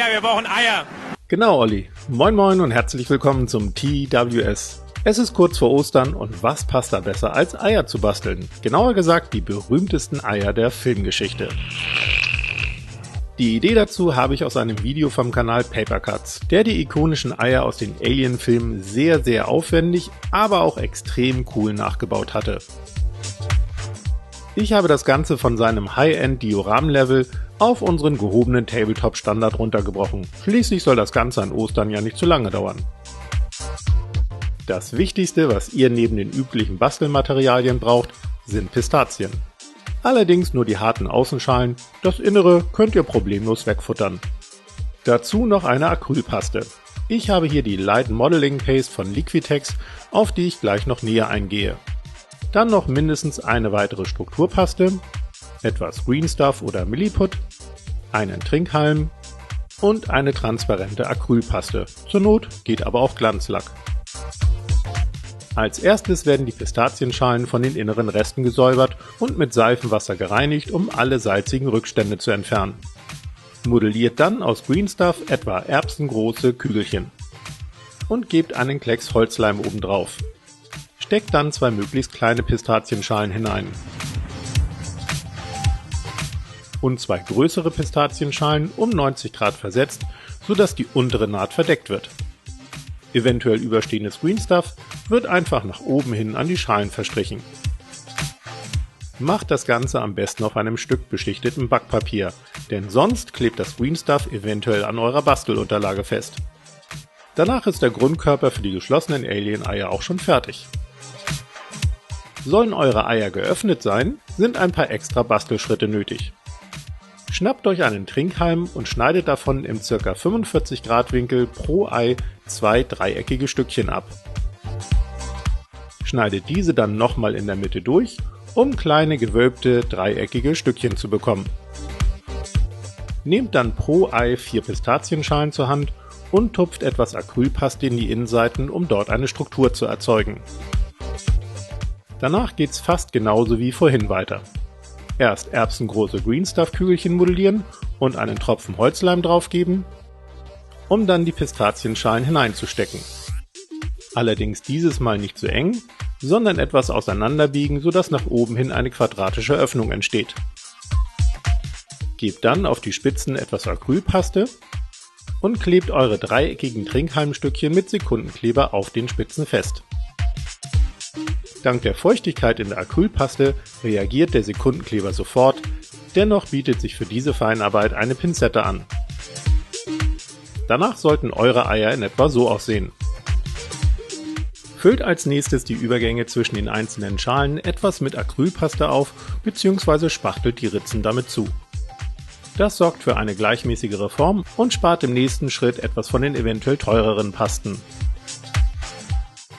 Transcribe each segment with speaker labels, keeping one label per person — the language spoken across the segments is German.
Speaker 1: Eier, wir brauchen Eier.
Speaker 2: Genau, Olli. Moin moin und herzlich willkommen zum TWS. Es ist kurz vor Ostern und was passt da besser als Eier zu basteln? Genauer gesagt die berühmtesten Eier der Filmgeschichte. Die Idee dazu habe ich aus einem Video vom Kanal Papercuts, der die ikonischen Eier aus den Alien-Filmen sehr aufwendig, aber auch extrem cool nachgebaut hatte. Ich habe das Ganze von seinem High-End-Dioramen-Level auf unseren gehobenen Tabletop-Standard runtergebrochen. Schließlich soll das Ganze an Ostern ja nicht zu lange dauern. Das Wichtigste, was ihr neben den üblichen Bastelmaterialien braucht, sind Pistazien. Allerdings nur die harten Außenschalen, das Innere könnt ihr problemlos wegfuttern. Dazu noch eine Acrylpaste. Ich habe hier die Light Modeling Paste von Liquitex, auf die ich gleich noch näher eingehe. Dann noch mindestens eine weitere Strukturpaste, etwas Green Stuff oder Milliput, einen Trinkhalm und eine transparente Acrylpaste. Zur Not geht aber auch Glanzlack. Als erstes werden die Pistazienschalen von den inneren Resten gesäubert und mit Seifenwasser gereinigt, um alle salzigen Rückstände zu entfernen. Modelliert dann aus Green Stuff etwa erbsengroße Kügelchen und gebt einen Klecks Holzleim obendrauf. Steckt dann 2 möglichst kleine Pistazienschalen hinein und 2 größere Pistazienschalen um 90 Grad versetzt, sodass die untere Naht verdeckt wird. Eventuell überstehendes Green Stuff wird einfach nach oben hin an die Schalen verstrichen. Macht das Ganze am besten auf einem Stück beschichteten Backpapier, denn sonst klebt das Green Stuff eventuell an eurer Bastelunterlage fest. Danach ist der Grundkörper für die geschlossenen Alien-Eier auch schon fertig. Sollen eure Eier geöffnet sein, sind ein paar extra Bastelschritte nötig. Schnappt euch einen Trinkhalm und schneidet davon im ca. 45 Grad Winkel pro Ei 2 dreieckige Stückchen ab. Schneidet diese dann nochmal in der Mitte durch, um kleine gewölbte dreieckige Stückchen zu bekommen. Nehmt dann pro Ei 4 Pistazienschalen zur Hand und tupft etwas Acrylpaste in die Innenseiten, um dort eine Struktur zu erzeugen. Danach geht's fast genauso wie vorhin weiter. Erst erbsengroße Green Stuff Kügelchen modellieren und einen Tropfen Holzleim draufgeben, um dann die Pistazienschalen hineinzustecken. Allerdings dieses Mal nicht zu eng, sondern etwas auseinanderbiegen, sodass nach oben hin eine quadratische Öffnung entsteht. Gebt dann auf die Spitzen etwas Acrylpaste und klebt eure dreieckigen Trinkhalmstückchen mit Sekundenkleber auf den Spitzen fest. Dank der Feuchtigkeit in der Acrylpaste reagiert der Sekundenkleber sofort, dennoch bietet sich für diese Feinarbeit eine Pinzette an. Danach sollten eure Eier in etwa so aussehen. Füllt als nächstes die Übergänge zwischen den einzelnen Schalen etwas mit Acrylpaste auf bzw. spachtelt die Ritzen damit zu. Das sorgt für eine gleichmäßigere Form und spart im nächsten Schritt etwas von den eventuell teureren Pasten.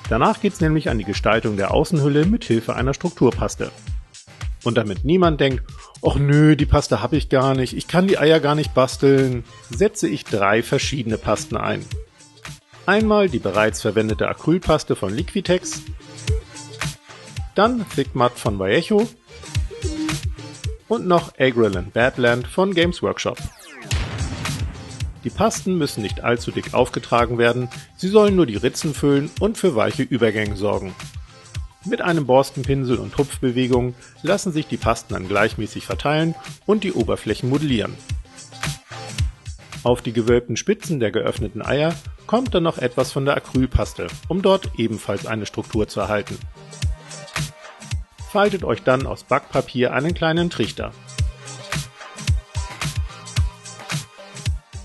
Speaker 2: Danach geht's nämlich an die Gestaltung der Außenhülle mit Hilfe einer Strukturpaste. Und damit niemand denkt, ach nö, die Paste habe ich gar nicht, ich kann die Eier gar nicht basteln, setze ich 3 verschiedene Pasten ein. Einmal die bereits verwendete Acrylpaste von Liquitex, dann Thick Mud von Vallejo und noch Agril & Badland von Games Workshop. Die Pasten müssen nicht allzu dick aufgetragen werden, sie sollen nur die Ritzen füllen und für weiche Übergänge sorgen. Mit einem Borstenpinsel und Tupfbewegungen lassen sich die Pasten dann gleichmäßig verteilen und die Oberflächen modellieren. Auf die gewölbten Spitzen der geöffneten Eier kommt dann noch etwas von der Acrylpaste, um dort ebenfalls eine Struktur zu erhalten. Faltet euch dann aus Backpapier einen kleinen Trichter.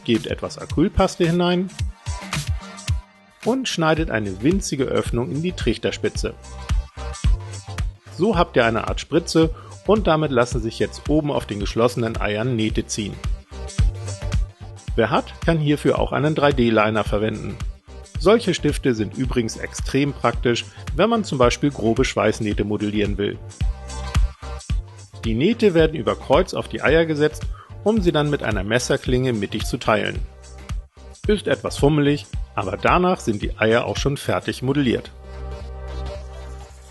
Speaker 2: Gebt etwas Acrylpaste hinein und schneidet eine winzige Öffnung in die Trichterspitze. So habt ihr eine Art Spritze und damit lassen sich jetzt oben auf den geschlossenen Eiern Nähte ziehen. Wer hat, kann hierfür auch einen 3D-Liner verwenden. Solche Stifte sind übrigens extrem praktisch, wenn man zum Beispiel grobe Schweißnähte modellieren will. Die Nähte werden über Kreuz auf die Eier gesetzt, um sie dann mit einer Messerklinge mittig zu teilen. Ist etwas fummelig, aber danach sind die Eier auch schon fertig modelliert.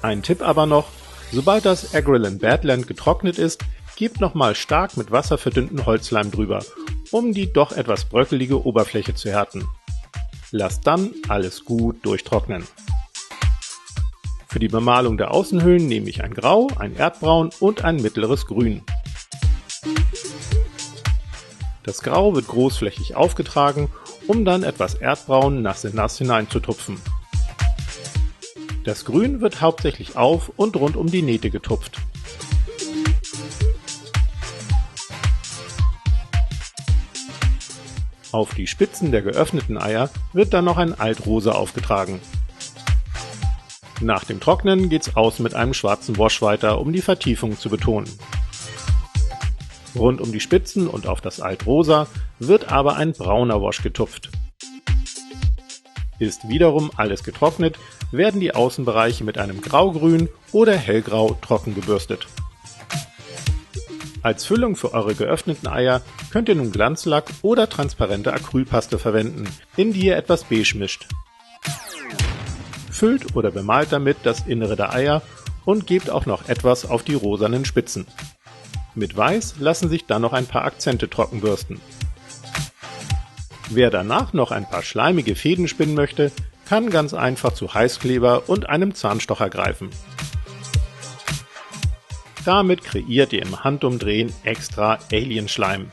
Speaker 2: Ein Tipp aber noch, sobald das Agril & Badland getrocknet ist, gebt nochmal stark mit Wasser verdünnten Holzleim drüber, um die doch etwas bröckelige Oberfläche zu härten. Lasst dann alles gut durchtrocknen. Für die Bemalung der Außenhüllen nehme ich ein Grau, ein Erdbraun und ein mittleres Grün. Das Grau wird großflächig aufgetragen, um dann etwas Erdbraun nass in nass hineinzutupfen. Das Grün wird hauptsächlich auf und rund um die Nähte getupft. Auf die Spitzen der geöffneten Eier wird dann noch ein Altrosa aufgetragen. Nach dem Trocknen geht's aus mit einem schwarzen Wash weiter, um die Vertiefung zu betonen. Rund um die Spitzen und auf das Altrosa wird aber ein brauner Wash getupft. Ist wiederum alles getrocknet, werden die Außenbereiche mit einem Graugrün oder Hellgrau trocken gebürstet. Als Füllung für eure geöffneten Eier könnt ihr nun Glanzlack oder transparente Acrylpaste verwenden, in die ihr etwas beige mischt. Füllt oder bemalt damit das Innere der Eier und gebt auch noch etwas auf die rosanen Spitzen. Mit Weiß lassen sich dann noch ein paar Akzente trocken bürsten. Wer danach noch ein paar schleimige Fäden spinnen möchte, kann ganz einfach zu Heißkleber und einem Zahnstocher greifen. Damit kreiert ihr im Handumdrehen extra Alien-Schleim.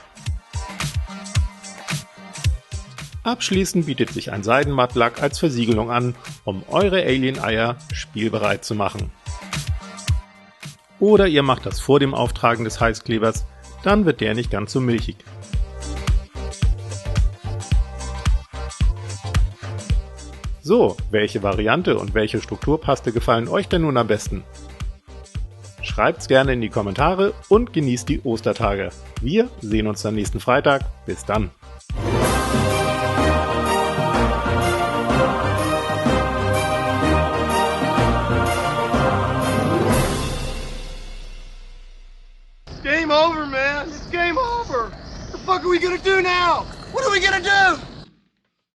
Speaker 2: Abschließend bietet sich ein Seidenmattlack als Versiegelung an, um eure Alien-Eier spielbereit zu machen. Oder ihr macht das vor dem Auftragen des Heißklebers, dann wird der nicht ganz so milchig. So, welche Variante und welche Strukturpaste gefallen euch denn nun am besten? Schreibt's gerne in die Kommentare und genießt die Ostertage. Wir sehen uns dann nächsten Freitag. Bis dann.
Speaker 1: Game over, man. It's game over. What the fuck are we gonna do now? What are we gonna do?